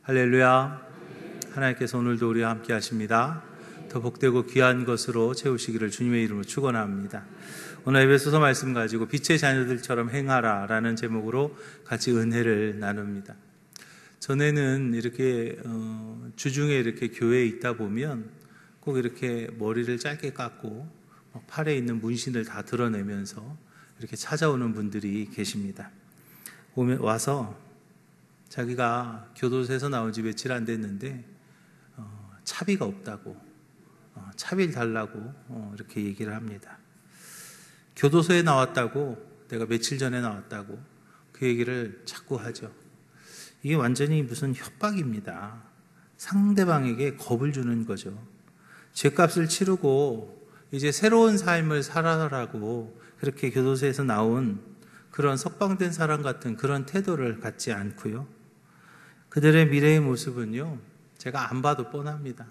할렐루야. 하나님께서 오늘도 우리와 함께 하십니다. 더 복되고 귀한 것으로 채우시기를 주님의 이름으로 축원합니다. 오늘 에베소서 말씀 가지고 빛의 자녀들처럼 행하라 라는 제목으로 같이 은혜를 나눕니다. 전에는 이렇게 주중에 이렇게 교회에 있다 보면 꼭 이렇게 머리를 짧게 깎고 팔에 있는 문신을 다 드러내면서 이렇게 찾아오는 분들이 계십니다. 와서 자기가 교도소에서 나온 지 며칠 안 됐는데 차비가 없다고, 차비를 달라고 이렇게 얘기를 합니다. 교도소에 나왔다고, 내가 며칠 전에 나왔다고 그 얘기를 자꾸 하죠. 이게 완전히 무슨 협박입니다. 상대방에게 겁을 주는 거죠. 죗값을 치르고 이제 새로운 삶을 살아라고 그렇게 교도소에서 나온 그런 석방된 사람 같은 그런 태도를 갖지 않고요. 그들의 미래의 모습은요, 제가 안 봐도 뻔합니다.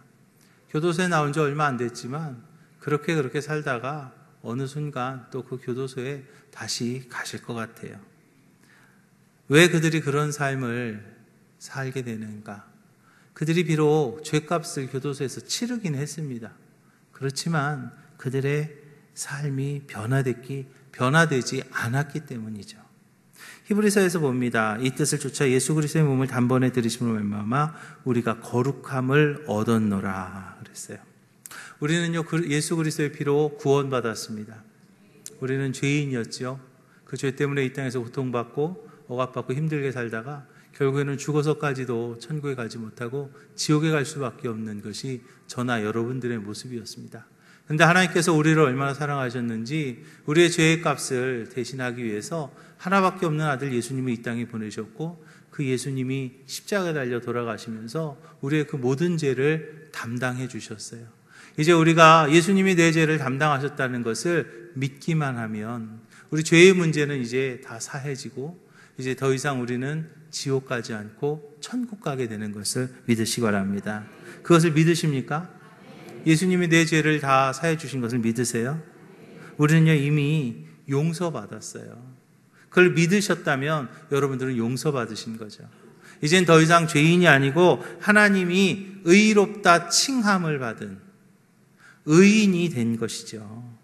교도소에 나온 지 얼마 안 됐지만 그렇게 살다가 어느 순간 또 그 교도소에 다시 가실 것 같아요. 왜 그들이 그런 삶을 살게 되는가? 그들이 비록 죗값을 교도소에서 치르긴 했습니다. 그렇지만 그들의 삶이 변화되지 않았기 때문이죠. 히브리서에서 봅니다. 이 뜻을 쫓아 예수 그리스도의 몸을 단번에 들이심으로 말미암아 우리가 거룩함을 얻었노라 그랬어요. 우리는요, 예수 그리스도의 피로 구원받았습니다. 우리는 죄인이었죠. 그 죄 때문에 이 땅에서 고통받고 억압받고 힘들게 살다가 결국에는 죽어서까지도 천국에 가지 못하고 지옥에 갈 수밖에 없는 것이 저나 여러분들의 모습이었습니다. 그런데 하나님께서 우리를 얼마나 사랑하셨는지 우리의 죄의 값을 대신하기 위해서 하나밖에 없는 아들 예수님을 이 땅에 보내셨고, 그 예수님이 십자가에 달려 돌아가시면서 우리의 그 모든 죄를 담당해 주셨어요. 이제 우리가 예수님이 내 죄를 담당하셨다는 것을 믿기만 하면 우리 죄의 문제는 이제 다 사해지고 이제 더 이상 우리는 지옥 가지 않고 천국 가게 되는 것을 믿으시기 바랍니다. 그것을 믿으십니까? 예수님이 내 죄를 다 사해 주신 것을 믿으세요? 우리는요, 이미 용서받았어요. 그걸 믿으셨다면 여러분들은 용서받으신 거죠. 이젠 더 이상 죄인이 아니고 하나님이 의롭다 칭함을 받은 의인이 된 것이죠.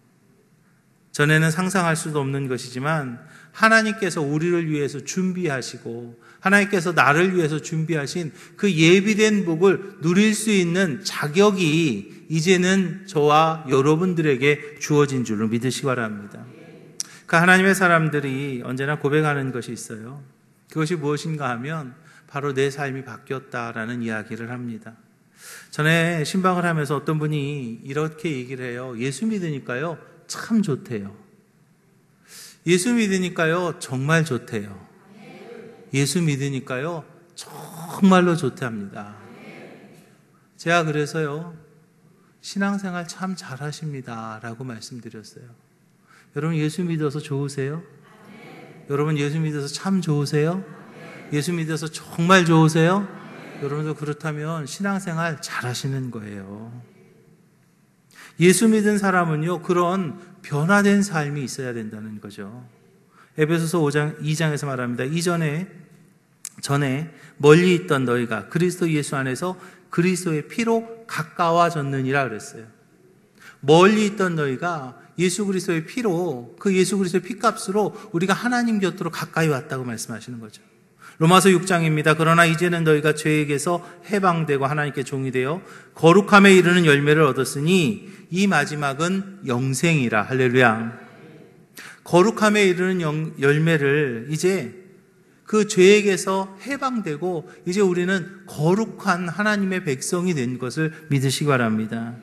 전에는 상상할 수도 없는 것이지만 하나님께서 우리를 위해서 준비하시고 하나님께서 나를 위해서 준비하신 그 예비된 복을 누릴 수 있는 자격이 이제는 저와 여러분들에게 주어진 줄로 믿으시기 바랍니다. 그 하나님의 사람들이 언제나 고백하는 것이 있어요. 그것이 무엇인가 하면 바로 내 삶이 바뀌었다라는 이야기를 합니다. 전에 신방을 하면서 어떤 분이 이렇게 얘기를 해요. 예수 믿으니까요, 참 좋대요. 예수 믿으니까요, 정말 좋대요. 예수 믿으니까요, 정말로 좋답니다. 제가 그래서요, 신앙생활 참 잘하십니다 라고 말씀드렸어요. 여러분 예수 믿어서 좋으세요? 여러분 예수 믿어서 참 좋으세요? 예수 믿어서 정말 좋으세요? 여러분도 그렇다면 신앙생활 잘하시는 거예요. 예수 믿은 사람은요, 그런 변화된 삶이 있어야 된다는 거죠. 에베소서 2장에서 말합니다. 전에 멀리 있던 너희가 그리스도 예수 안에서 그리스도의 피로 가까워졌느니라 그랬어요. 멀리 있던 너희가 예수 그리스도의 피로, 그 예수 그리스도의 피값으로 우리가 하나님 곁으로 가까이 왔다고 말씀하시는 거죠. 로마서 6장입니다. 그러나 이제는 너희가 죄에게서 해방되고 하나님께 종이 되어 거룩함에 이르는 열매를 얻었으니 이 마지막은 영생이라. 할렐루야. 거룩함에 이르는 열매를 이제 그 죄에게서 해방되고 이제 우리는 거룩한 하나님의 백성이 된 것을 믿으시기 바랍니다.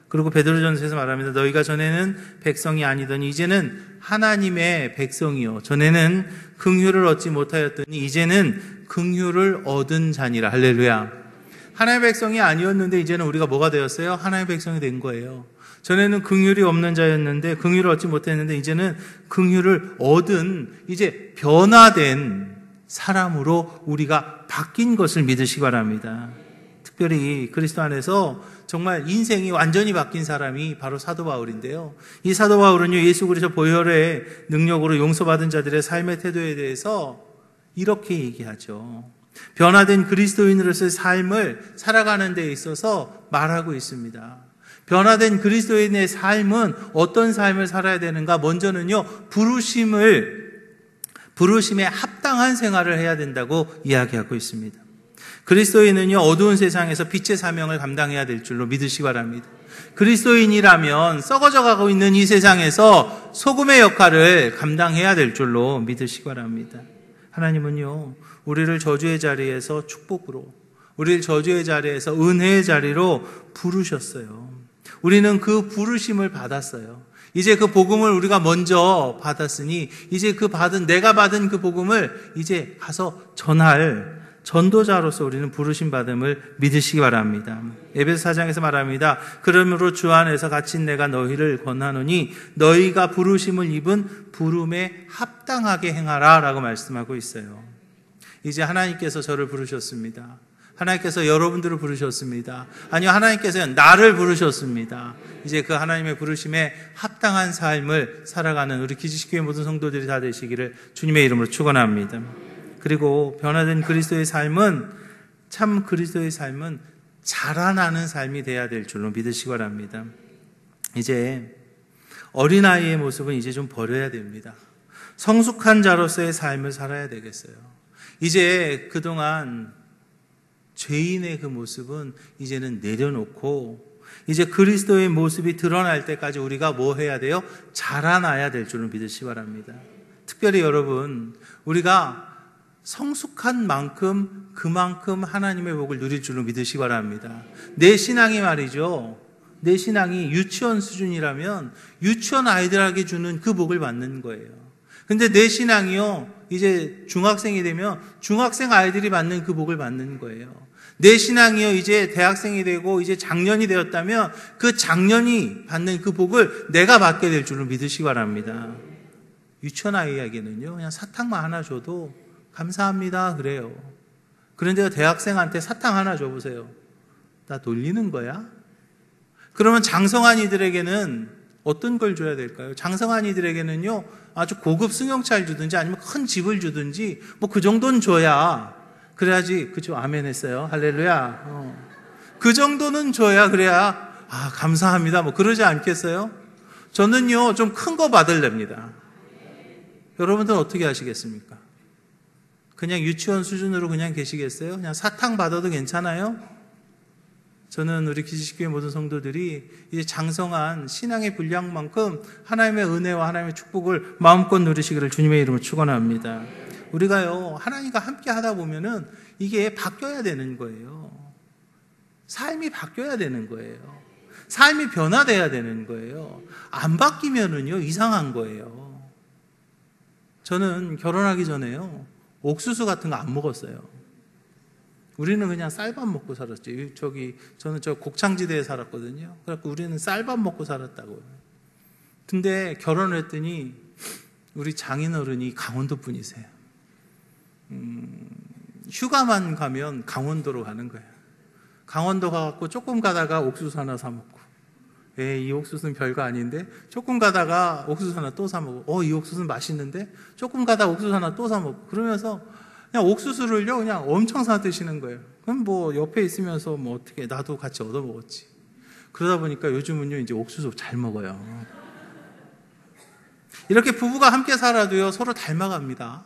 그리고 베드로전서에서 말합니다. 너희가 전에는 백성이 아니더니 이제는 하나님의 백성이요. 전에는 긍휼을 얻지 못하였더니 이제는 긍휼을 얻은 자니라. 할렐루야. 하나님의 백성이 아니었는데 이제는 우리가 뭐가 되었어요? 하나님의 백성이 된 거예요. 전에는 긍휼이 없는 자였는데, 긍휼을 얻지 못했는데 이제는 긍휼을 얻은, 이제 변화된 사람으로 우리가 바뀐 것을 믿으시기 바랍니다. 특별히 그리스도 안에서 정말 인생이 완전히 바뀐 사람이 바로 사도 바울인데요. 이 사도 바울은요, 예수 그리스도 보혈의 능력으로 용서받은 자들의 삶의 태도에 대해서 이렇게 얘기하죠. 변화된 그리스도인으로서의 삶을 살아가는 데 있어서 말하고 있습니다. 변화된 그리스도인의 삶은 어떤 삶을 살아야 되는가? 먼저는요, 부르심에 합당한 생활을 해야 된다고 이야기하고 있습니다. 그리스도인은요, 어두운 세상에서 빛의 사명을 감당해야 될 줄로 믿으시기 바랍니다. 그리스도인이라면 썩어져 가고 있는 이 세상에서 소금의 역할을 감당해야 될 줄로 믿으시기 바랍니다. 하나님은요, 우리를 저주의 자리에서 축복으로, 우리를 저주의 자리에서 은혜의 자리로 부르셨어요. 우리는 그 부르심을 받았어요. 이제 그 복음을 우리가 먼저 받았으니 이제 내가 받은 그 복음을 이제 가서 전할 전도자로서 우리는 부르심 받음을 믿으시기 바랍니다. 에베소 4장에서 말합니다. 그러므로 주 안에서 갇힌 내가 너희를 권하노니 너희가 부르심을 입은 부름에 합당하게 행하라 라고 말씀하고 있어요. 이제 하나님께서 저를 부르셨습니다. 하나님께서 여러분들을 부르셨습니다. 아니요, 하나님께서 나를 부르셨습니다. 이제 그 하나님의 부르심에 합당한 삶을 살아가는 우리 기지식교회 모든 성도들이 다 되시기를 주님의 이름으로 축원합니다. 그리고 변화된 그리스도의 삶은, 참 그리스도의 삶은 자라나는 삶이 돼야 될 줄로 믿으시기 바랍니다. 이제 어린아이의 모습은 이제 좀 버려야 됩니다. 성숙한 자로서의 삶을 살아야 되겠어요. 이제 그동안 죄인의 그 모습은 이제는 내려놓고 이제 그리스도의 모습이 드러날 때까지 우리가 뭐 해야 돼요? 자라나야 될 줄로 믿으시기 바랍니다. 특별히 여러분, 우리가 성숙한 만큼 그만큼 하나님의 복을 누릴 줄로 믿으시기 바랍니다. 내 신앙이 말이죠, 내 신앙이 유치원 수준이라면 유치원 아이들에게 주는 그 복을 받는 거예요. 근데 내 신앙이요, 이제 중학생이 되면 중학생 아이들이 받는 그 복을 받는 거예요. 내 신앙이요, 이제 대학생이 되고 이제 장년이 되었다면 그 장년이 받는 그 복을 내가 받게 될 줄로 믿으시기 바랍니다. 유치원 아이에게는요, 그냥 사탕만 하나 줘도 감사합니다 그래요. 그런데 대학생한테 사탕 하나 줘보세요. 나 놀리는 거야? 그러면 장성한 이들에게는 어떤 걸 줘야 될까요? 장성한 이들에게는요, 아주 고급 승용차를 주든지 아니면 큰 집을 주든지 뭐 그 정도는 줘야, 그래야지, 그죠? 아멘 했어요. 할렐루야. 그 정도는 줘야, 그래야 감사합니다 뭐 그러지 않겠어요? 저는요, 좀 큰 거 받을랍니다. 여러분들은 어떻게 하시겠습니까? 그냥 유치원 수준으로 그냥 계시겠어요? 그냥 사탕 받아도 괜찮아요? 저는 우리 기지식교회 모든 성도들이 이제 장성한 신앙의 분량만큼 하나님의 은혜와 하나님의 축복을 마음껏 누리시기를 주님의 이름으로 축원합니다. 우리가요, 하나님과 함께 하다 보면은 이게 바뀌어야 되는 거예요. 삶이 바뀌어야 되는 거예요. 삶이 변화돼야 되는 거예요. 안 바뀌면은요, 이상한 거예요. 저는 결혼하기 전에요, 옥수수 같은 거 안 먹었어요. 우리는 그냥 쌀밥 먹고 살았죠. 저는 저 곡창지대에 살았거든요. 그래서 우리는 쌀밥 먹고 살았다고요. 근데 결혼을 했더니 우리 장인어른이 강원도 분이세요. 휴가만 가면 강원도로 가는 거예요. 강원도 가갖고 조금 가다가 옥수수 하나 사 먹고, 이 옥수수는 별거 아닌데 조금 가다가 옥수수 하나 또 사 먹고, 이 옥수수는 맛있는데 조금 가다가 옥수수 하나 또 사 먹고, 그러면서 그냥 옥수수를요, 그냥 엄청 사 드시는 거예요. 그럼 뭐 옆에 있으면서 뭐 어떻게, 나도 같이 얻어 먹었지. 그러다 보니까 요즘은요, 이제 옥수수 잘 먹어요. 이렇게 부부가 함께 살아도요, 서로 닮아갑니다.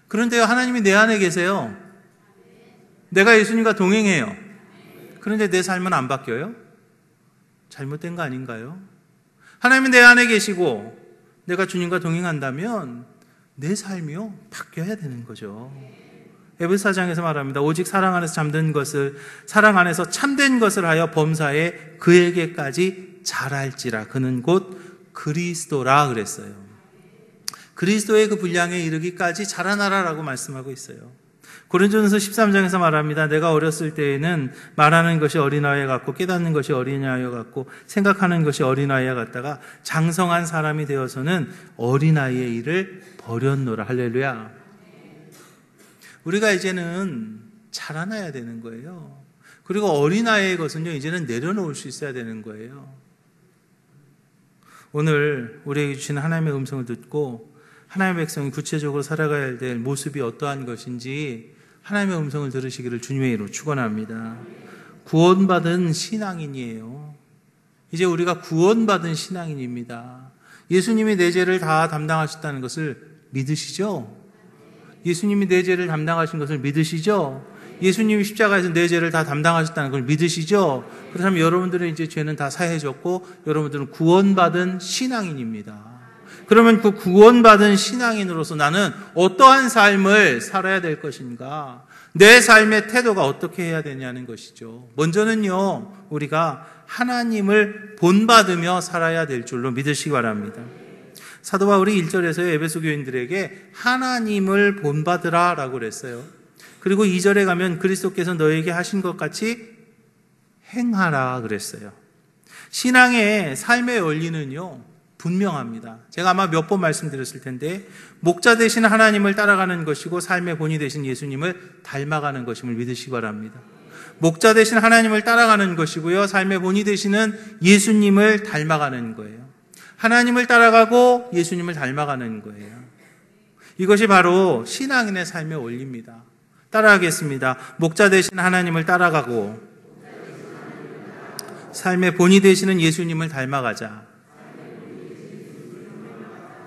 그런데요, 하나님이 내 안에 계세요. 내가 예수님과 동행해요. 그런데 내 삶은 안 바뀌어요? 잘못된 거 아닌가요? 하나님이 내 안에 계시고 내가 주님과 동행한다면 내 삶이요, 바뀌어야 되는 거죠. 에베소 4장에서 말합니다. 오직 사랑 안에서 잠든 것을, 사랑 안에서 참된 것을 하여 범사에 그에게까지 자랄지라. 그는 곧 그리스도라 그랬어요. 그리스도의 그 분량에 이르기까지 자라나라라고 말씀하고 있어요. 고린도전서 13장에서 말합니다. 내가 어렸을 때에는 말하는 것이 어린아이 같고 깨닫는 것이 어린아이 같고 생각하는 것이 어린아이 같다가 장성한 사람이 되어서는 어린아이의 일을 버렸노라. 할렐루야. 우리가 이제는 자라나야 되는 거예요. 그리고 어린아이의 것은요, 이제는 내려놓을 수 있어야 되는 거예요. 오늘 우리에게 주신 하나님의 음성을 듣고 하나님의 백성이 구체적으로 살아가야 될 모습이 어떠한 것인지 하나님의 음성을 들으시기를 주님의 이름으로 축원합니다. 구원받은 신앙인이에요. 이제 우리가 구원받은 신앙인입니다. 예수님이 내 죄를 다 담당하셨다는 것을 믿으시죠? 예수님이 내 죄를 담당하신 것을 믿으시죠? 예수님이 십자가에서 내 죄를 다 담당하셨다는 걸 믿으시죠? 그렇다면 여러분들은 이제 죄는 다 사해졌고 여러분들은 구원받은 신앙인입니다. 그러면 그 구원받은 신앙인으로서 나는 어떠한 삶을 살아야 될 것인가? 내 삶의 태도가 어떻게 해야 되냐는 것이죠. 먼저는요, 우리가 하나님을 본받으며 살아야 될 줄로 믿으시기 바랍니다. 사도 바울이 1절에서 에베소 교인들에게 하나님을 본받으라 라고 그랬어요. 그리고 2절에 가면 그리스도께서 너에게 하신 것 같이 행하라 그랬어요. 신앙의 삶의 원리는요, 분명합니다. 제가 아마 몇 번 말씀드렸을 텐데 목자 되신 하나님을 따라가는 것이고 삶의 본이 되신 예수님을 닮아가는 것임을 믿으시기 바랍니다. 목자 되신 하나님을 따라가는 것이고요, 삶의 본이 되시는 예수님을 닮아가는 거예요. 하나님을 따라가고 예수님을 닮아가는 거예요. 이것이 바로 신앙인의 삶의 원리입니다. 따라하겠습니다. 목자 되신 하나님을 따라가고 삶의 본이 되시는 예수님을 닮아가자.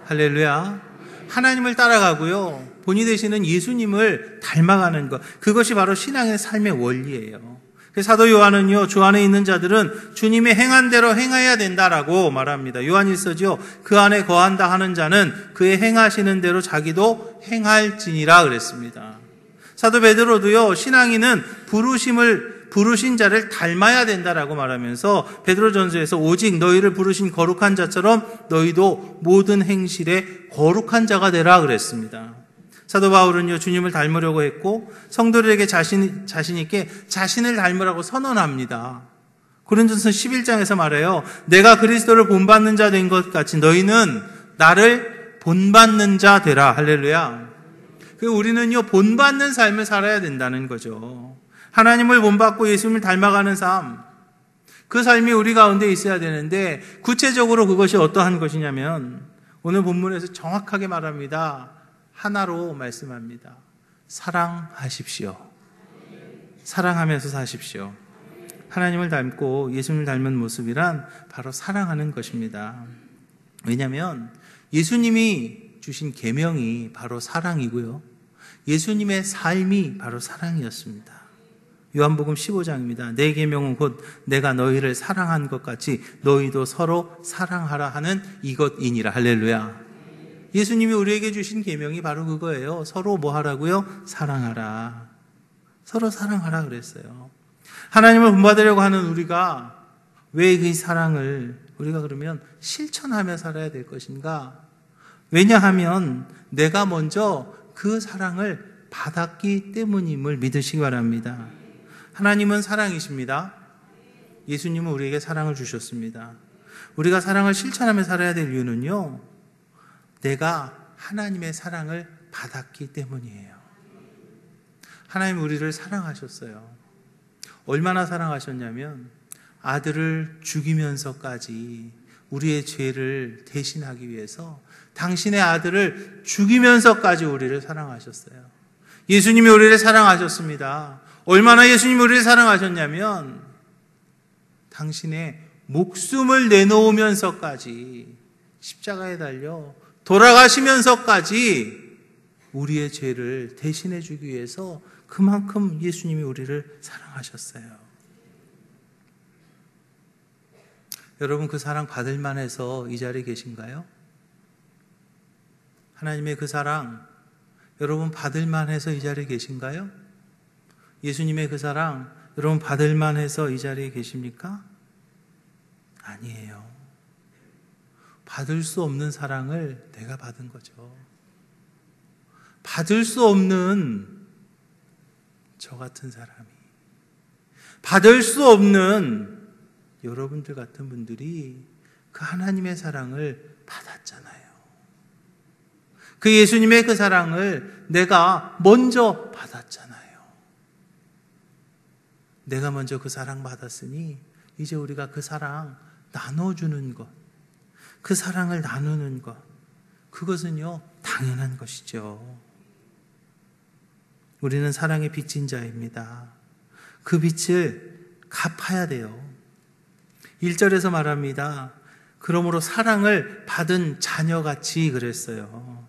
할렐루야. 하나님을 따라가고요, 본이 되시는 예수님을 닮아가는 것, 그것이 바로 신앙의 삶의 원리예요. 사도 요한은요, 주 안에 있는 자들은 주님이 행한 대로 행해야 된다라고 말합니다. 요한일서죠. 그 안에 거한다 하는 자는 그의 행하시는 대로 자기도 행할지니라 그랬습니다. 사도 베드로도요, 신앙인은 부르신 자를 닮아야 된다라고 말하면서 베드로전서에서 오직 너희를 부르신 거룩한 자처럼 너희도 모든 행실에 거룩한 자가 되라 그랬습니다. 사도 바울은요, 주님을 닮으려고 했고 성도들에게 자신 있게 자신을 닮으라고 선언합니다. 고린도전서 11장에서 말해요. 내가 그리스도를 본받는 자 된 것 같이 너희는 나를 본받는 자 되라. 할렐루야. 우리는요, 본받는 삶을 살아야 된다는 거죠. 하나님을 본받고 예수님을 닮아가는 삶, 그 삶이 우리 가운데 있어야 되는데 구체적으로 그것이 어떠한 것이냐면 오늘 본문에서 정확하게 말합니다. 하나로 말씀합니다. 사랑하십시오. 사랑하면서 사십시오. 하나님을 닮고 예수님을 닮은 모습이란 바로 사랑하는 것입니다. 왜냐하면 예수님이 주신 계명이 바로 사랑이고요, 예수님의 삶이 바로 사랑이었습니다. 요한복음 15장입니다. 내 계명은 곧 내가 너희를 사랑한 것 같이 너희도 서로 사랑하라 하는 이것이니라. 할렐루야. 예수님이 우리에게 주신 계명이 바로 그거예요. 서로 뭐 하라고요? 사랑하라. 서로 사랑하라 그랬어요. 하나님을 본받으려고 하는 우리가 왜 그 사랑을 우리가 그러면 실천하며 살아야 될 것인가? 왜냐하면 내가 먼저 그 사랑을 받았기 때문임을 믿으시기 바랍니다. 하나님은 사랑이십니다. 예수님은 우리에게 사랑을 주셨습니다. 우리가 사랑을 실천하며 살아야 될 이유는요, 내가 하나님의 사랑을 받았기 때문이에요. 하나님 우리를 사랑하셨어요. 얼마나 사랑하셨냐면 아들을 죽이면서까지 우리의 죄를 대신하기 위해서 당신의 아들을 죽이면서까지 우리를 사랑하셨어요. 예수님이 우리를 사랑하셨습니다. 얼마나 예수님이 우리를 사랑하셨냐면 당신의 목숨을 내놓으면서까지 십자가에 달려 돌아가시면서까지 우리의 죄를 대신해 주기 위해서 그만큼 예수님이 우리를 사랑하셨어요. 여러분, 그 사랑 받을 만해서 이 자리에 계신가요? 하나님의 그 사랑 여러분 받을 만해서 이 자리에 계신가요? 예수님의 그 사랑 여러분 받을 만해서 이 자리에 계십니까? 아니에요. 받을 수 없는 사랑을 내가 받은 거죠. 받을 수 없는 저 같은 사람이, 받을 수 없는 여러분들 같은 분들이 그 하나님의 사랑을 받았잖아요. 그 예수님의 그 사랑을 내가 먼저 받았잖아요. 내가 먼저 그 사랑 받았으니 이제 우리가 그 사랑 나눠주는 것, 그 사랑을 나누는 것, 그것은요 당연한 것이죠. 우리는 사랑에 빚진 자입니다. 그 빚을 갚아야 돼요. 1절에서 말합니다. 그러므로 사랑을 받은 자녀같이 그랬어요.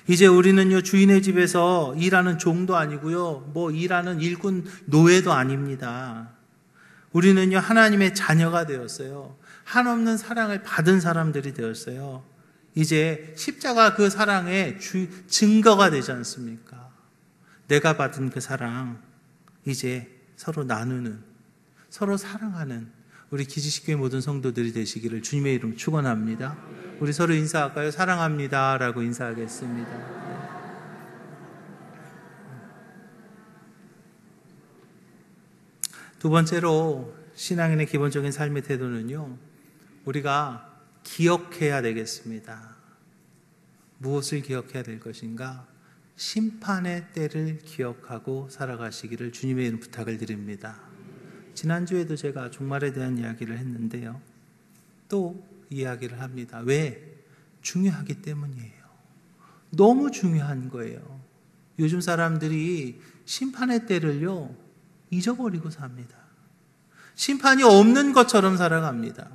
이제 우리는요, 주인의 집에서 일하는 종도 아니고요, 일하는 일꾼 노예도 아닙니다. 우리는요, 하나님의 자녀가 되었어요. 한없는 사랑을 받은 사람들이 되었어요. 이제 십자가 그 사랑의 증거가 되지 않습니까? 내가 받은 그 사랑, 이제 서로 나누는, 서로 사랑하는 우리 기지식교회 모든 성도들이 되시기를 주님의 이름 축원합니다. 우리 서로 인사할까요? 사랑합니다 라고 인사하겠습니다. 두 번째로 신앙인의 기본적인 삶의 태도는요, 우리가 기억해야 되겠습니다. 무엇을 기억해야 될 것인가? 심판의 때를 기억하고 살아가시기를 주님의 이름 부탁을 드립니다. 지난주에도 제가 종말에 대한 이야기를 했는데요, 또 이야기를 합니다. 왜? 중요하기 때문이에요. 너무 중요한 거예요. 요즘 사람들이 심판의 때를요, 잊어버리고 삽니다. 심판이 없는 것처럼 살아갑니다.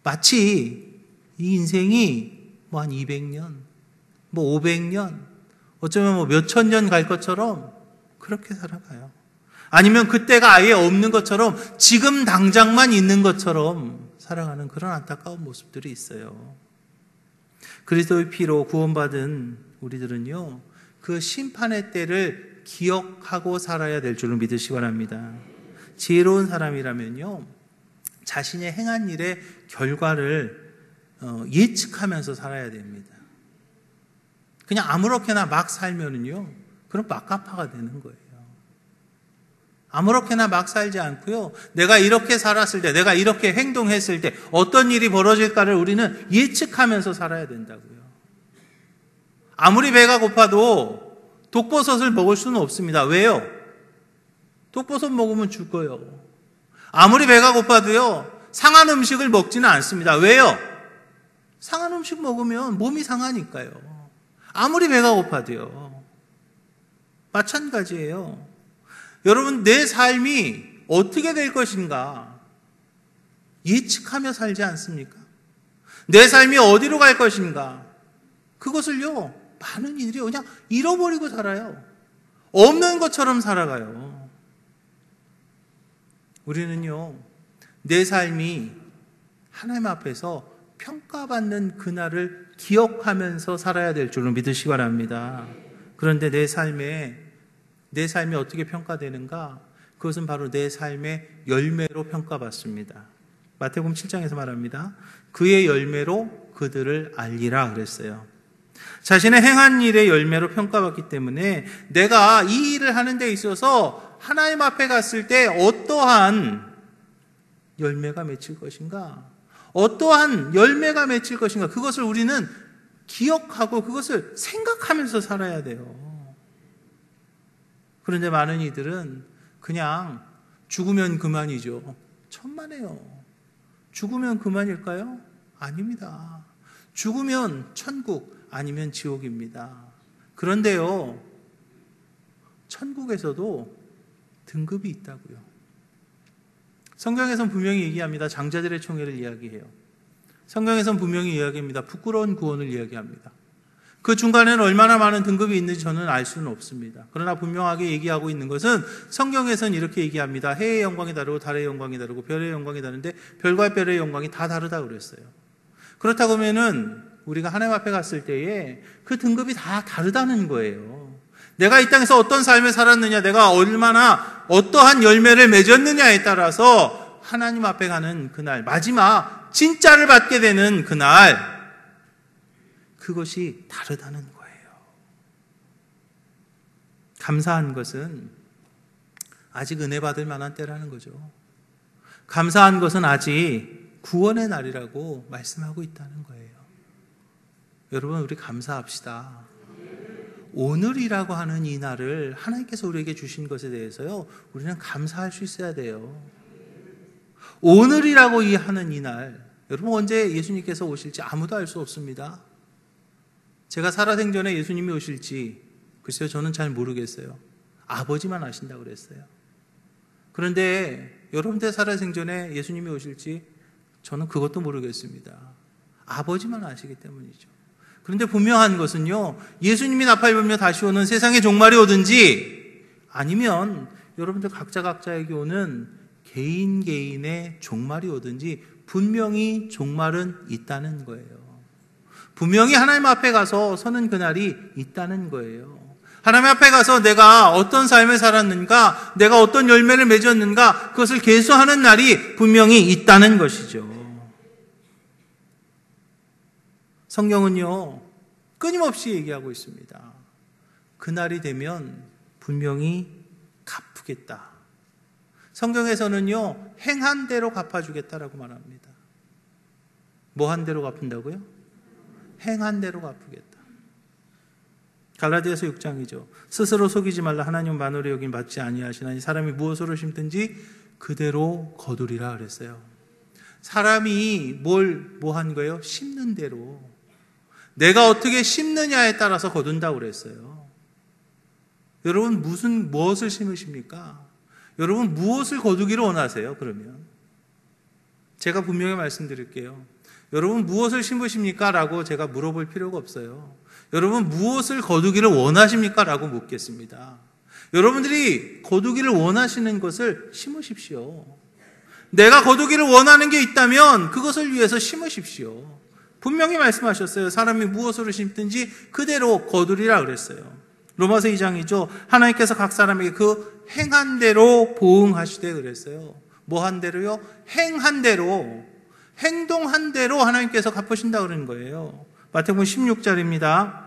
마치 이 인생이 한 200년, 500년, 어쩌면 몇천 년 갈 것처럼 그렇게 살아가요. 아니면 그때가 아예 없는 것처럼 지금 당장만 있는 것처럼 살아가는 그런 안타까운 모습들이 있어요. 그리스도의 피로 구원받은 우리들은요, 그 심판의 때를 기억하고 살아야 될 줄을 믿으시기 바랍니다. 지혜로운 사람이라면요, 자신의 행한 일의 결과를 예측하면서 살아야 됩니다. 그냥 아무렇게나 막 살면은요, 그럼 막가파가 되는 거예요. 아무렇게나 막 살지 않고요, 내가 이렇게 살았을 때, 내가 이렇게 행동했을 때 어떤 일이 벌어질까를 우리는 예측하면서 살아야 된다고요. 아무리 배가 고파도 독버섯을 먹을 수는 없습니다. 왜요? 독버섯 먹으면 죽어요. 아무리 배가 고파도요, 상한 음식을 먹지는 않습니다. 왜요? 상한 음식 먹으면 몸이 상하니까요. 아무리 배가 고파도요. 마찬가지예요. 여러분, 내 삶이 어떻게 될 것인가 예측하며 살지 않습니까? 내 삶이 어디로 갈 것인가, 그것을요, 많은 이들이 그냥 잃어버리고 살아요. 없는 것처럼 살아가요. 우리는요, 내 삶이 하나님 앞에서 평가받는 그날을 기억하면서 살아야 될 줄로 믿으시기 바랍니다. 그런데 내 삶이 어떻게 평가되는가? 그것은 바로 내 삶의 열매로 평가받습니다. 마태복음 7장에서 말합니다. 그의 열매로 그들을 알리라 그랬어요. 자신의 행한 일의 열매로 평가받기 때문에 내가 이 일을 하는 데 있어서 하나님 앞에 갔을 때 어떠한 열매가 맺힐 것인가, 어떠한 열매가 맺힐 것인가, 그것을 우리는 기억하고 그것을 생각하면서 살아야 돼요. 그런데 많은 이들은 그냥 죽으면 그만이죠. 천만에요. 죽으면 그만일까요? 아닙니다. 죽으면 천국 아니면 지옥입니다. 그런데요, 천국에서도 등급이 있다고요. 성경에서는 분명히 얘기합니다. 장자들의 총회를 이야기해요. 성경에서는 분명히 이야기합니다. 부끄러운 구원을 이야기합니다. 그 중간에는 얼마나 많은 등급이 있는지 저는 알 수는 없습니다. 그러나 분명하게 얘기하고 있는 것은 성경에서는 이렇게 얘기합니다. 해의 영광이 다르고 달의 영광이 다르고 별의 영광이 다른데 별과 별의 영광이 다 다르다고 그랬어요. 그렇다고 하면은 우리가 하나님 앞에 갔을 때에 그 등급이 다 다르다는 거예요. 내가 이 땅에서 어떤 삶을 살았느냐, 내가 얼마나 어떠한 열매를 맺었느냐에 따라서 하나님 앞에 가는 그날, 마지막 진짜를 받게 되는 그날, 그것이 다르다는 거예요. 감사한 것은 아직 은혜 받을 만한 때라는 거죠. 감사한 것은 아직 구원의 날이라고 말씀하고 있다는 거예요. 여러분, 우리 감사합시다. 오늘이라고 하는 이 날을 하나님께서 우리에게 주신 것에 대해서요, 우리는 감사할 수 있어야 돼요. 오늘이라고 하는 이 날, 여러분, 언제 예수님께서 오실지 아무도 알 수 없습니다. 제가 살아생전에 예수님이 오실지 글쎄요, 저는 잘 모르겠어요. 아버지만 아신다고 그랬어요. 그런데 여러분들 살아생전에 예수님이 오실지 저는 그것도 모르겠습니다. 아버지만 아시기 때문이죠. 그런데 분명한 것은요, 예수님이 나팔 불며 다시 오는 세상의 종말이 오든지 아니면 여러분들 각자에게 오는 개인의 종말이 오든지 분명히 종말은 있다는 거예요. 분명히 하나님 앞에 가서 서는 그날이 있다는 거예요. 하나님 앞에 가서 내가 어떤 삶을 살았는가, 내가 어떤 열매를 맺었는가, 그것을 계수하는 날이 분명히 있다는 것이죠. 성경은요, 끊임없이 얘기하고 있습니다. 그날이 되면 분명히 갚으겠다. 성경에서는요, 행한 대로 갚아주겠다라고 말합니다. 뭐 한 대로 갚은다고요? 행한 대로 갚으겠다. 갈라디아서 6장이죠. 스스로 속이지 말라. 하나님 만월의 여긴 받지 아니하시나니 사람이 무엇으로 심든지 그대로 거두리라 그랬어요. 사람이 뭐 한 거예요? 심는 대로. 내가 어떻게 심느냐에 따라서 거둔다고 그랬어요. 여러분 무엇을 심으십니까? 여러분 무엇을 거두기를 원하세요? 그러면 제가 분명히 말씀드릴게요. 여러분 무엇을 심으십니까? 라고 제가 물어볼 필요가 없어요. 여러분 무엇을 거두기를 원하십니까? 라고 묻겠습니다. 여러분들이 거두기를 원하시는 것을 심으십시오. 내가 거두기를 원하는 게 있다면 그것을 위해서 심으십시오. 분명히 말씀하셨어요. 사람이 무엇으로 심든지 그대로 거두리라 그랬어요. 로마서 2장이죠. 하나님께서 각 사람에게 그 행한 대로 보응하시되 그랬어요. 뭐 한 대로요? 행한 대로, 행동한 대로 하나님께서 갚으신다 그러는 거예요. 마태복음 16장입니다.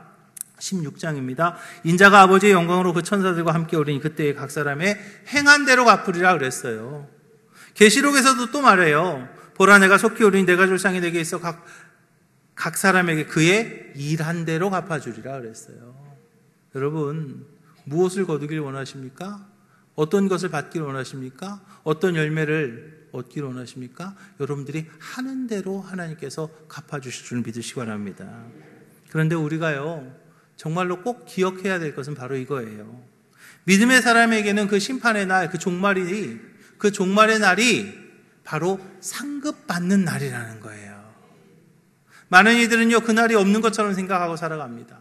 인자가 아버지의 영광으로 그 천사들과 함께 오리니 그때에 각 사람의 행한 대로 갚으리라 그랬어요. 계시록에서도 또 말해요. 보라 내가 속히 오리니 내가 줄 상이 내게 있어 각 사람에게 그의 일한 대로 갚아주리라 그랬어요. 여러분 무엇을 거두길 원하십니까? 어떤 것을 받길 원하십니까? 어떤 열매를 얻길 원하십니까? 여러분들이 하는 대로 하나님께서 갚아주실 줄 믿으시기 바랍니다. 그런데 우리가요 정말로 꼭 기억해야 될 것은 바로 이거예요. 믿음의 사람에게는 그 심판의 날, 그 종말의 날이 바로 상급받는 날이라는 거예요. 많은 이들은요 그날이 없는 것처럼 생각하고 살아갑니다.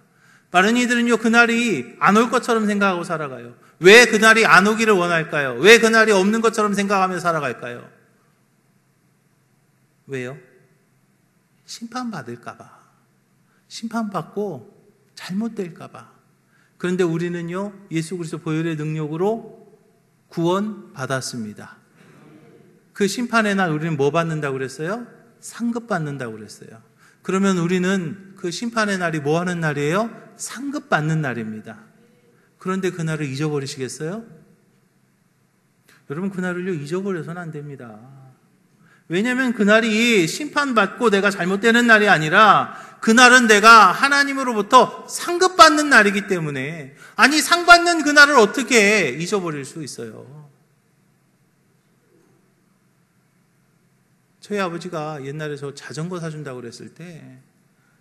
많은 이들은요 그날이 안 올 것처럼 생각하고 살아가요. 왜 그날이 안 오기를 원할까요? 왜 그날이 없는 것처럼 생각하며 살아갈까요? 왜요? 심판받을까 봐. 심판받고 잘못될까 봐. 그런데 우리는요 예수 그리스도 보혈의 능력으로 구원받았습니다. 그 심판의 날 우리는 뭐 받는다고 그랬어요? 상급받는다고 그랬어요. 그러면 우리는 그 심판의 날이 뭐 하는 날이에요? 상급받는 날입니다. 그런데 그날을 잊어버리시겠어요? 여러분 그날을요 잊어버려서는 안 됩니다. 왜냐하면 그날이 심판받고 내가 잘못되는 날이 아니라 그날은 내가 하나님으로부터 상급받는 날이기 때문에, 아니 상받는 그날을 어떻게 잊어버릴 수 있어요? 저희 아버지가 옛날에 저 자전거 사준다고 그랬을 때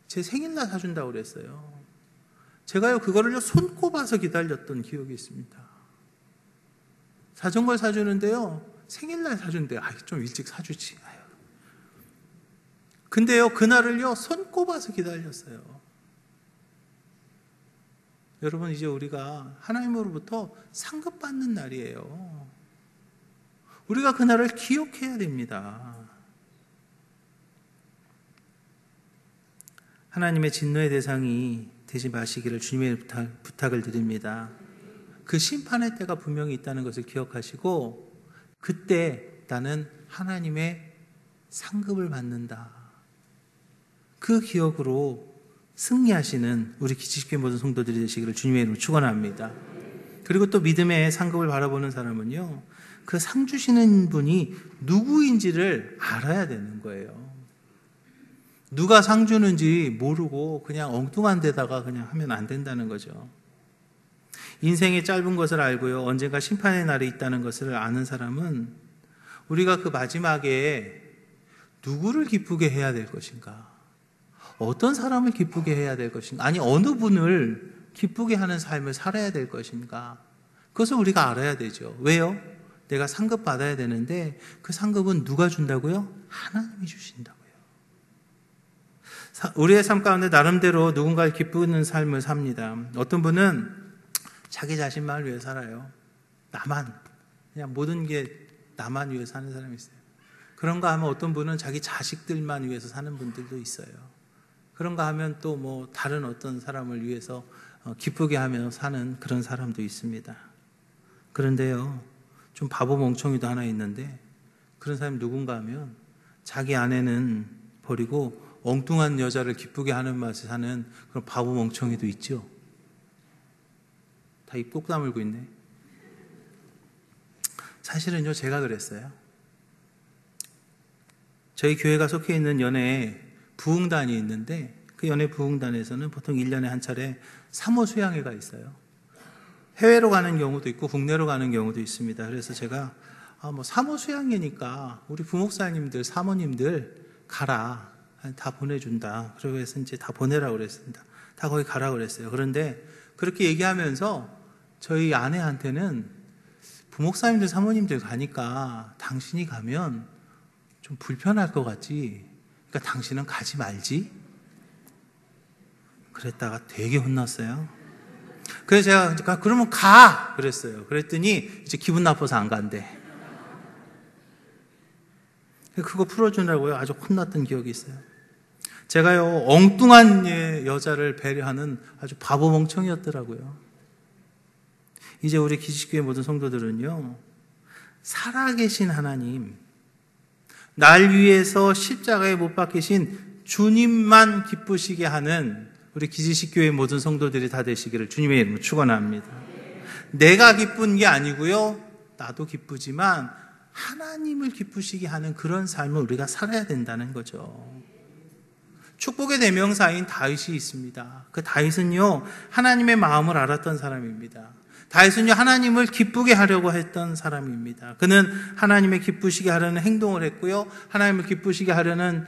제 생일날 사준다고 그랬어요. 제가요 그거를요 손꼽아서 기다렸던 기억이 있습니다. 자전거를 사주는데요 생일날 사준대요. 좀 일찍 사주지. 근데요 그날을요 손꼽아서 기다렸어요. 여러분 이제 우리가 하나님으로부터 상급받는 날이에요. 우리가 그날을 기억해야 됩니다. 하나님의 진노의 대상이 되지 마시기를 주님의 부탁을 드립니다. 그 심판의 때가 분명히 있다는 것을 기억하시고 그때 나는 하나님의 상급을 받는다. 그 기억으로 승리하시는 우리 기지식회 모든 성도들이 되시기를 주님의 이름으로 축원합니다. 그리고 또 믿음의 상급을 바라보는 사람은요 그 상 주시는 분이 누구인지를 알아야 되는 거예요. 누가 상 주는지 모르고 그냥 엉뚱한 데다가 그냥 하면 안 된다는 거죠. 인생의 짧은 것을 알고요 언젠가 심판의 날이 있다는 것을 아는 사람은 우리가 그 마지막에 누구를 기쁘게 해야 될 것인가, 어떤 사람을 기쁘게 해야 될 것인가, 아니 어느 분을 기쁘게 하는 삶을 살아야 될 것인가, 그것을 우리가 알아야 되죠. 왜요? 내가 상급 받아야 되는데 그 상급은 누가 준다고요? 하나님이 주신다고요. 우리의 삶 가운데 나름대로 누군가를 기쁘는 삶을 삽니다. 어떤 분은 자기 자신만을 위해 살아요. 나만, 그냥 모든 게 나만 위해 사는 사람이 있어요. 그런가 하면 어떤 분은 자기 자식들만 위해서 사는 분들도 있어요. 그런가 하면 또 뭐 다른 어떤 사람을 위해서 기쁘게 하며 사는 그런 사람도 있습니다. 그런데요, 좀 바보 멍청이도 하나 있는데 그런 사람이 누군가 하면 자기 아내는 버리고 엉뚱한 여자를 기쁘게 하는 맛에 사는 그런 바보 멍청이도 있죠. 다 입 꼭 다물고 있네. 사실은요, 제가 그랬어요. 저희 교회가 속해 있는 연애 부흥단이 있는데 그 연애 부흥단에서는 보통 1년에 한 차례 사모 수양회가 있어요. 해외로 가는 경우도 있고 국내로 가는 경우도 있습니다. 그래서 제가 사모 수양회니까 우리 부목사님들, 사모님들 가라. 다 보내준다. 그러고 해서 이제 다 보내라고 그랬습니다. 다 거기 가라고 그랬어요. 그런데 그렇게 얘기하면서 저희 아내한테는 부목사님들, 사모님들 가니까 당신이 가면 좀 불편할 것 같지? 그러니까 당신은 가지 말지? 그랬다가 되게 혼났어요. 그래서 제가 그러면 가! 그랬어요. 그랬더니 이제 기분 나빠서 안 간대. 그거 풀어주느라고요. 아주 혼났던 기억이 있어요. 제가요, 엉뚱한 여자를 배려하는 아주 바보 멍청이였더라고요. 이제 우리 기지교회 모든 성도들은요, 살아계신 하나님, 날 위해서 십자가에 못 박히신 주님만 기쁘시게 하는 우리 기지식교회 모든 성도들이 다 되시기를 주님의 이름으로 축원합니다. 내가 기쁜 게 아니고요, 나도 기쁘지만 하나님을 기쁘시게 하는 그런 삶을 우리가 살아야 된다는 거죠. 축복의 대명사인 다윗이 있습니다. 그 다윗은요, 하나님의 마음을 알았던 사람입니다. 다윗은요, 하나님을 기쁘게 하려고 했던 사람입니다. 그는 하나님의 기쁘시게 하려는 행동을 했고요, 하나님을 기쁘시게 하려는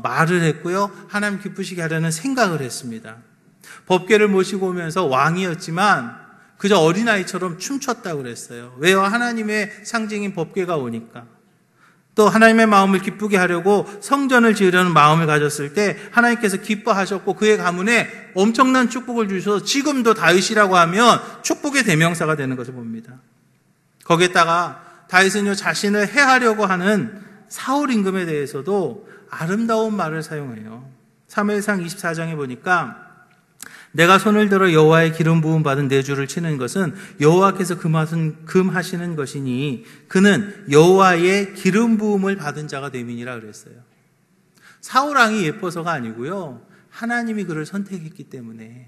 말을 했고요, 하나님 기쁘시게 하려는 생각을 했습니다. 법궤를 모시고 오면서 왕이었지만 그저 어린아이처럼 춤췄다고 그랬어요. 왜요? 하나님의 상징인 법궤가 오니까. 또 하나님의 마음을 기쁘게 하려고 성전을 지으려는 마음을 가졌을 때 하나님께서 기뻐하셨고 그의 가문에 엄청난 축복을 주셔서 지금도 다윗이라고 하면 축복의 대명사가 되는 것을 봅니다. 거기에다가 다윗은요, 자신을 해하려고 하는 사울 임금에 대해서도 아름다운 말을 사용해요. 사무엘상 24장에 보니까 내가 손을 들어 여호와의 기름 부음 받은 내 주를 치는 것은 여호와께서 금하시는 것이니 그는 여호와의 기름 부음을 받은 자가 됨이니라 그랬어요. 사울 왕이 예뻐서가 아니고요, 하나님이 그를 선택했기 때문에,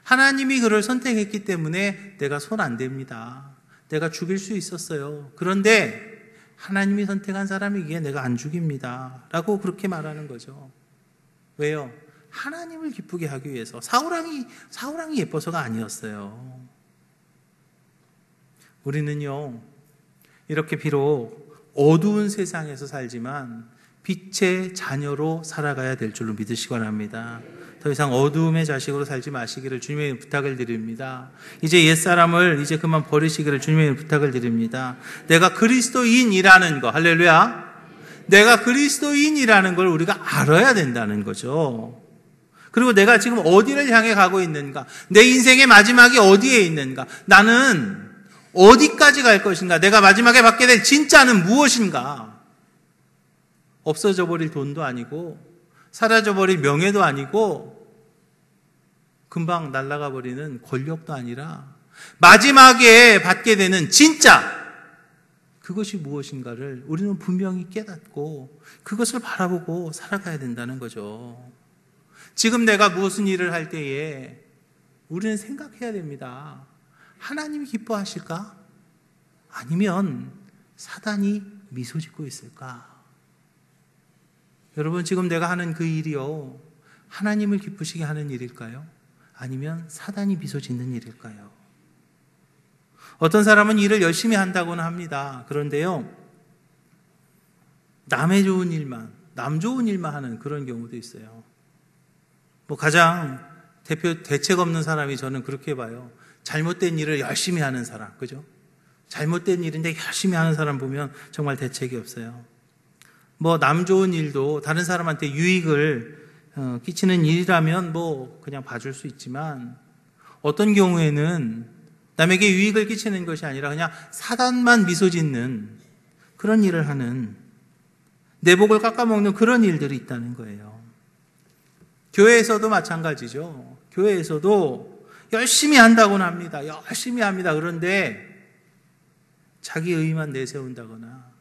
하나님이 그를 선택했기 때문에 내가 손 안 댑니다. 내가 죽일 수 있었어요. 그런데 하나님이 선택한 사람이기에 내가 안 죽입니다. 라고 그렇게 말하는 거죠. 왜요? 하나님을 기쁘게 하기 위해서. 사울왕이 예뻐서가 아니었어요. 우리는요, 이렇게 비록 어두운 세상에서 살지만 빛의 자녀로 살아가야 될 줄로 믿으시기 바랍니다. 더 이상 어두움의 자식으로 살지 마시기를 주님의 부탁을 드립니다. 이제 옛사람을 이제 그만 버리시기를 주님의 부탁을 드립니다. 내가 그리스도인이라는 거, 할렐루야. 내가 그리스도인이라는 걸 우리가 알아야 된다는 거죠. 그리고 내가 지금 어디를 향해 가고 있는가? 내 인생의 마지막이 어디에 있는가? 나는 어디까지 갈 것인가? 내가 마지막에 받게 될 진짜는 무엇인가? 없어져 버릴 돈도 아니고 사라져 버릴 명예도 아니고 금방 날아가 버리는 권력도 아니라 마지막에 받게 되는 진짜, 그것이 무엇인가를 우리는 분명히 깨닫고 그것을 바라보고 살아가야 된다는 거죠. 지금 내가 무슨 일을 할 때에 우리는 생각해야 됩니다. 하나님이 기뻐하실까? 아니면 사단이 미소 짓고 있을까? 여러분, 지금 내가 하는 그 일이요, 하나님을 기쁘시게 하는 일일까요? 아니면 사단이 미소 짓는 일일까요? 어떤 사람은 일을 열심히 한다고는 합니다. 그런데요, 남의 좋은 일만, 남 좋은 일만 하는 그런 경우도 있어요. 가장 대책 없는 사람이 저는 그렇게 봐요. 잘못된 일을 열심히 하는 사람, 그죠? 잘못된 일인데 열심히 하는 사람 보면 정말 대책이 없어요. 뭐 남 좋은 일도 다른 사람한테 유익을 끼치는 일이라면 뭐 그냥 봐줄 수 있지만, 어떤 경우에는 남에게 유익을 끼치는 것이 아니라 그냥 사단만 미소 짓는 그런 일을 하는, 내복을 깎아먹는 그런 일들이 있다는 거예요. 교회에서도 마찬가지죠. 교회에서도 열심히 한다고는 합니다. 열심히 합니다. 그런데 자기 의만 내세운다거나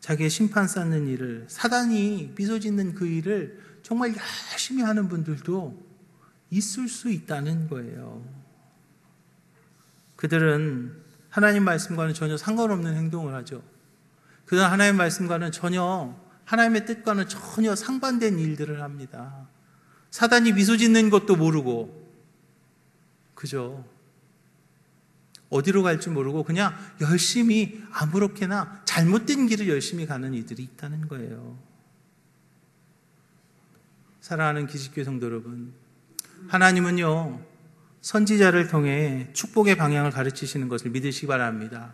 자기의 심판 쌓는 일을, 사단이 미소 짓는 그 일을 정말 열심히 하는 분들도 있을 수 있다는 거예요. 그들은 하나님 말씀과는 전혀 상관없는 행동을 하죠. 그들은 하나님 말씀과는 전혀, 하나님의 뜻과는 전혀 상반된 일들을 합니다. 사단이 미소 짓는 것도 모르고, 그죠? 어디로 갈지 모르고 그냥 열심히 아무렇게나 잘못된 길을 열심히 가는 이들이 있다는 거예요. 사랑하는 기식교회 성도 여러분, 하나님은요, 선지자를 통해 축복의 방향을 가르치시는 것을 믿으시기 바랍니다.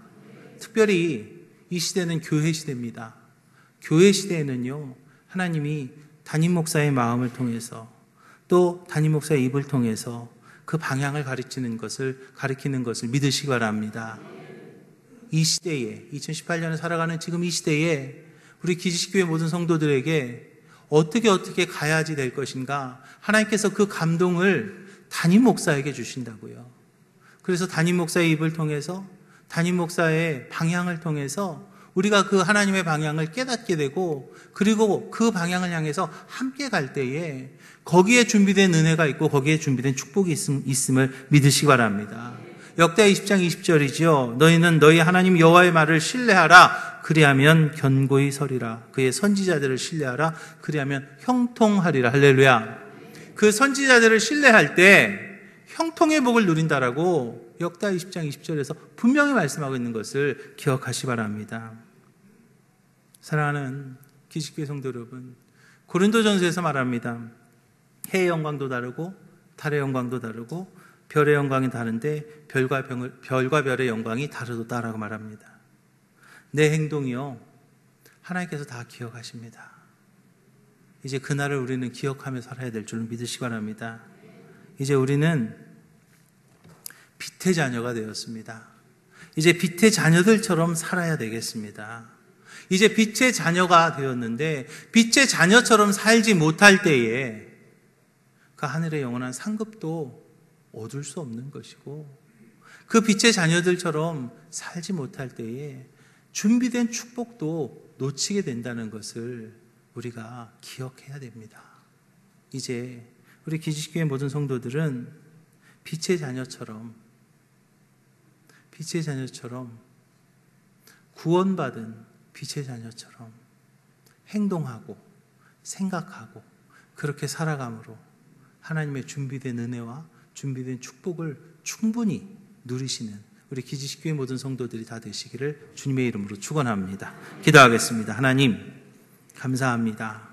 특별히 이 시대는 교회 시대입니다. 교회 시대에는요, 하나님이 담임 목사의 마음을 통해서, 또 담임 목사의 입을 통해서 그 방향을 가르치는 것을, 가르치는 것을 믿으시기 바랍니다. 이 시대에, 2018년을 살아가는 지금 이 시대에 우리 기지식교회 모든 성도들에게 어떻게 가야지 될 것인가, 하나님께서 그 감동을 담임 목사에게 주신다고요. 그래서 담임 목사의 입을 통해서, 담임 목사의 방향을 통해서 우리가 그 하나님의 방향을 깨닫게 되고, 그리고 그 방향을 향해서 함께 갈 때에 거기에 준비된 은혜가 있고 거기에 준비된 축복이 있음을 믿으시기 바랍니다. 역대하 20장 20절이죠. 너희는 너희 하나님 여호와의 말을 신뢰하라. 그리하면 견고히 서리라. 그의 선지자들을 신뢰하라. 그리하면 형통하리라. 할렐루야. 그 선지자들을 신뢰할 때 형통의 복을 누린다라고 역대하 20장 20절에서 분명히 말씀하고 있는 것을 기억하시기 바랍니다. 사랑하는 기식교회 성도 여러분, 고린도전서에서 말합니다. 해의 영광도 다르고 달의 영광도 다르고 별의 영광이 다른데 별과 별의 영광이 다르다라고 말합니다. 내 행동이요, 하나님께서 다 기억하십니다. 이제 그날을 우리는 기억하며 살아야 될 줄 믿으시기 바랍니다. 이제 우리는 빛의 자녀가 되었습니다. 이제 빛의 자녀들처럼 살아야 되겠습니다. 이제 빛의 자녀가 되었는데 빛의 자녀처럼 살지 못할 때에 그 하늘의 영원한 상급도 얻을 수 없는 것이고, 그 빛의 자녀들처럼 살지 못할 때에 준비된 축복도 놓치게 된다는 것을 우리가 기억해야 됩니다. 이제 우리 기지식교회 모든 성도들은 빛의 자녀처럼 구원받은 빛의 자녀처럼 행동하고 생각하고 그렇게 살아감으로 하나님의 준비된 은혜와 준비된 축복을 충분히 누리시는 우리 기지식교회 모든 성도들이 다 되시기를 주님의 이름으로 축원합니다. 기도하겠습니다. 하나님, 감사합니다.